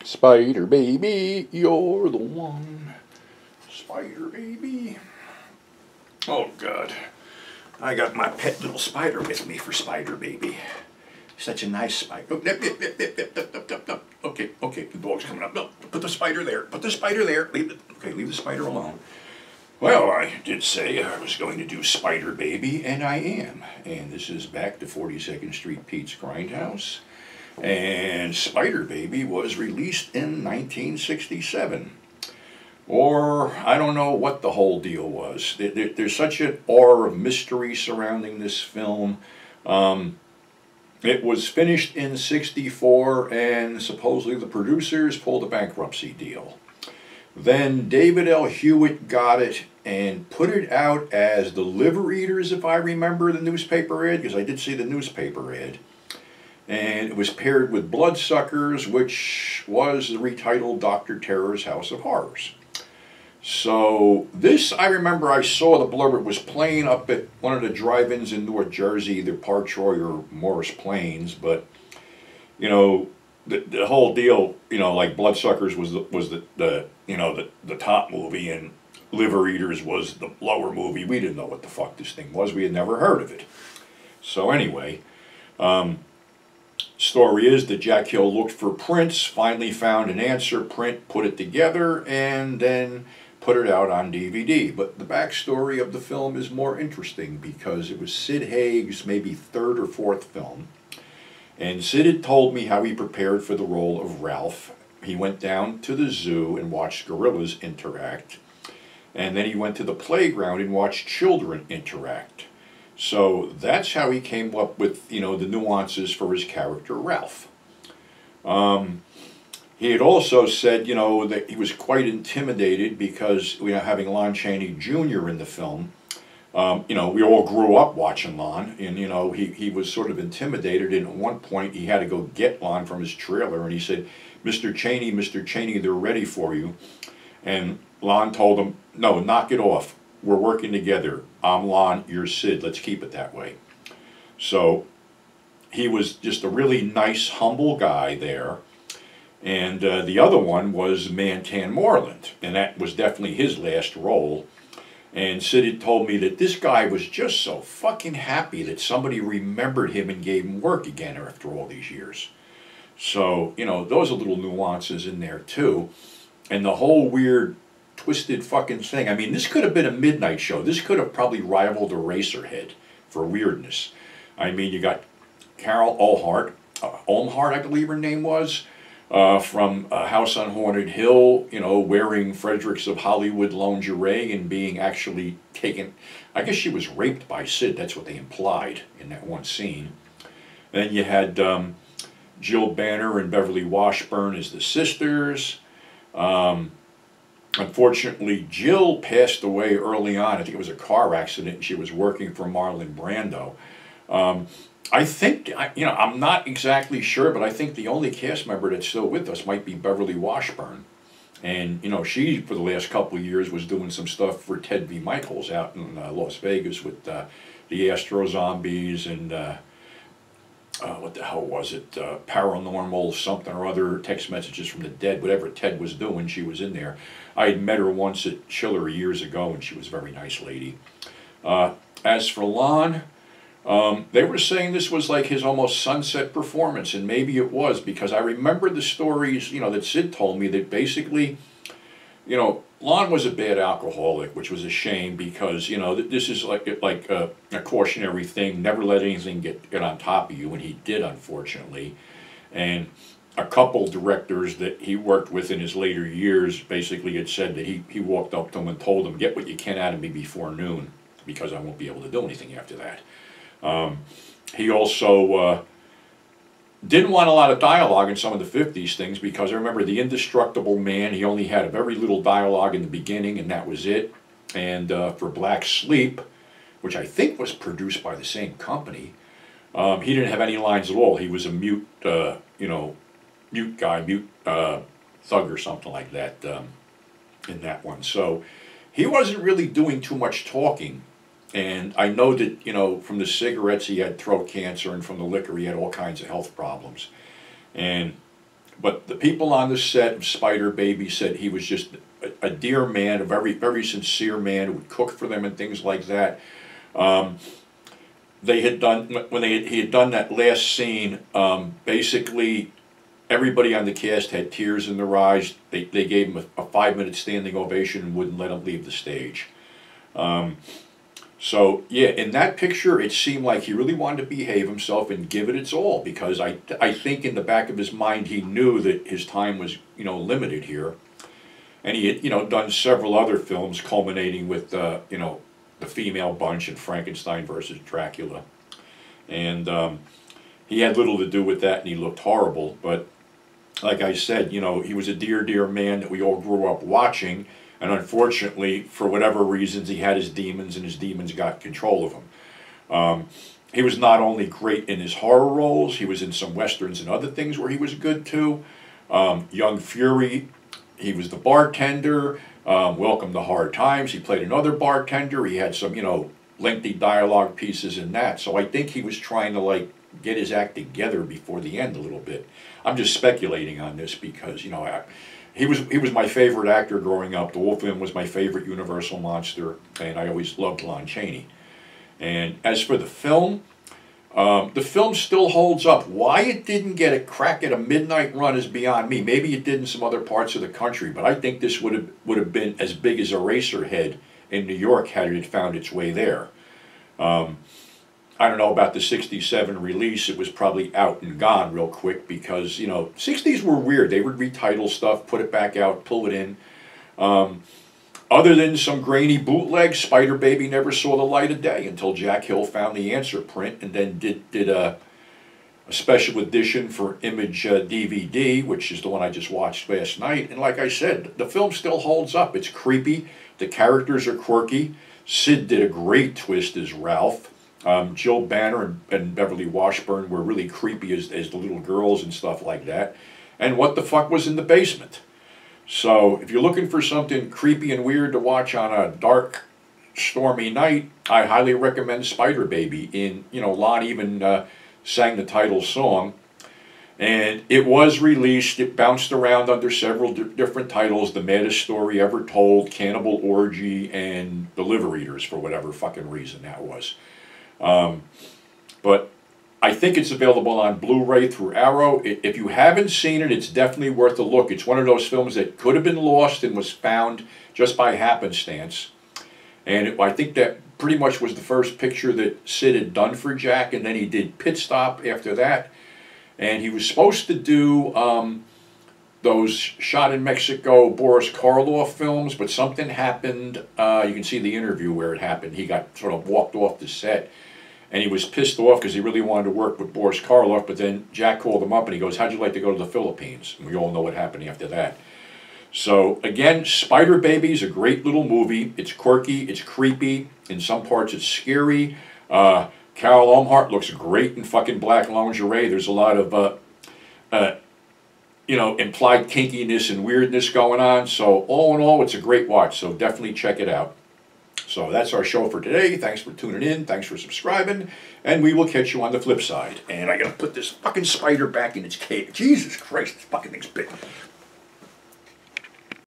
Spider baby, you're the one. Spider baby. Oh God. I got my pet little spider with me for Spider baby. Such a nice spider. Oh, okay, okay, the dog's coming up. No, put the spider there. Put the spider there. Leave the spider alone. Well, I did say I was going to do Spider Baby, and I am. And this is back to 42nd Street Pete's Grindhouse. And Spider Baby was released in 1967. Or, I don't know what the whole deal was. There's such an aura of mystery surrounding this film. It was finished in '64, and supposedly the producers pulled a bankruptcy deal. Then David L. Hewitt got it and put it out as The Liver Eaters, if I remember the newspaper ad, because I did see the newspaper ad. And it was paired with Bloodsuckers, which was the retitled Dr. Terror's House of Horrors. So this, I remember I saw the blurb. It was playing up at one of the drive-ins in North Jersey, either Partroy or Morris Plains. But, you know, the whole deal, you know, like Bloodsuckers was the top movie, and Liver Eaters was the lower movie. We didn't know what the fuck this thing was. We had never heard of it. So anyway, story is that Jack Hill looked for prints, finally found an answer print, put it together, and then put it out on DVD. But the backstory of the film is more interesting because it was Sid Haig's maybe third or fourth film. And Sid had told me how he prepared for the role of Ralph. He went down to the zoo and watched gorillas interact. And then he went to the playground and watched children interact. So that's how he came up with, you know, the nuances for his character, Ralph. He had also said, you know, that he was quite intimidated because, you know, having Lon Chaney Jr. in the film, you know, we all grew up watching Lon, and, you know, he was sort of intimidated, and at one point he had to go get Lon from his trailer, and he said, Mr. Cheney, they're ready for you. And Lon told him, no, knock it off. We're working together. I'm Lon, you're Sid. Let's keep it that way. So he was just a really nice, humble guy there. And the other one was Mantan Moreland, and that was definitely his last role. And Sid had told me that this guy was just so fucking happy that somebody remembered him and gave him work again after all these years. So, you know, those are little nuances in there too. And the whole weird, twisted fucking thing. I mean, this could have been a midnight show. This could have probably rivaled Eraserhead for weirdness. I mean, you got Carol Olmhart, I believe her name was, from House on Haunted Hill, you know, wearing Fredericks of Hollywood lingerie and being actually taken, I guess she was raped by Sid, that's what they implied in that one scene. Then you had Jill Banner and Beverly Washburn as the sisters. Unfortunately, Jill passed away early on. I think it was a car accident, and she was working for Marlon Brando. I think, you know, I'm not exactly sure, but I think the only cast member that's still with us might be Beverly Washburn. And, you know, she, for the last couple of years, was doing some stuff for Ted V. Michaels out in Las Vegas with the Astro Zombies and, what the hell was it, Paranormal something or other, Text Messages from the Dead, whatever Ted was doing, she was in there. I had met her once at Chiller years ago, and she was a very nice lady. As for Lon, they were saying this was like his almost sunset performance, and maybe it was, because I remember the stories, you know, that Sid told me that basically, you know, Lon was a bad alcoholic, which was a shame because, you know, this is like a cautionary thing, never let anything get on top of you, and he did, unfortunately. And a couple directors that he worked with in his later years basically had said that he walked up to him and told him, get what you can out of me before noon, because I won't be able to do anything after that. He also didn't want a lot of dialogue in some of the 50s things, because I remember The Indestructible Man, he only had a very little dialogue in the beginning, and that was it. And for Black Sleep, which I think was produced by the same company, he didn't have any lines at all. He was a mute, you know, mute guy, mute thug or something like that in that one. So he wasn't really doing too much talking. And I know that, you know, from the cigarettes he had throat cancer, and from the liquor he had all kinds of health problems. And But the people on the set of Spider Baby said he was just a dear man, a very, very sincere man who would cook for them and things like that. They had done, when he had done that last scene, basically everybody on the cast had tears in their eyes. They gave him a 5-minute standing ovation and wouldn't let him leave the stage. So yeah, in that picture, it seemed like he really wanted to behave himself and give it its all, because I think in the back of his mind he knew that his time was, you know, limited here, and he had, you know, done several other films culminating with you know, The Female Bunch and Frankenstein versus Dracula, and he had little to do with that, and he looked horrible. But like I said, you know, he was a dear, dear man that we all grew up watching. And unfortunately, for whatever reasons, he had his demons, and his demons got control of him. He was not only great in his horror roles, he was in some westerns and other things where he was good too. Young Fury, he was the bartender. Welcome to Hard Times, he played another bartender. He had some, you know, lengthy dialogue pieces in that. So I think he was trying to, like, get his act together before the end a little bit. I'm just speculating on this because, you know, he was my favorite actor growing up. The Wolfman was my favorite Universal monster, and I always loved Lon Chaney. And as for the film still holds up. Why it didn't get a crack at a midnight run is beyond me. Maybe it did in some other parts of the country, but I think this would have been as big as Eraserhead in New York had it found its way there. I don't know about the '67 release. It was probably out and gone real quick because, you know, '60s were weird. They would retitle stuff, put it back out, pull it in. Other than some grainy bootlegs, Spider Baby never saw the light of day until Jack Hill found the answer print and then did a special edition for Image DVD, which is the one I just watched last night. And like I said, the film still holds up. It's creepy. The characters are quirky. Sid did a great twist as Ralph. Jill Banner and Beverly Washburn were really creepy as the little girls and stuff like that. And what the fuck was in the basement? So if you're looking for something creepy and weird to watch on a dark, stormy night, I highly recommend Spider Baby. You know, Lon even sang the title song. And it was released, it bounced around under several different titles: The Maddest Story Ever Told, Cannibal Orgy, and The Liver Eaters, for whatever fucking reason that was. But I think it's available on Blu-ray through Arrow. If you haven't seen it, it's definitely worth a look. It's one of those films that could have been lost and was found just by happenstance. And I think that pretty much was the first picture that Sid had done for Jack, and then he did Pit Stop after that. And he was supposed to do those Shot in Mexico Boris Karloff films, but something happened. You can see the interview where it happened. He got sort of walked off the set, and he was pissed off because he really wanted to work with Boris Karloff, but then Jack called him up and he goes, "How'd you like to go to the Philippines?" And we all know what happened after that. So again, Spider Baby is a great little movie. It's quirky, it's creepy, in some parts it's scary. Carol Omhart looks great in fucking black lingerie. There's a lot of you know, implied kinkiness and weirdness going on. So all in all, it's a great watch. So definitely check it out. So that's our show for today. Thanks for tuning in. Thanks for subscribing. And we will catch you on the flip side. And I gotta put this fucking spider back in its cage. Jesus Christ, this fucking thing's big.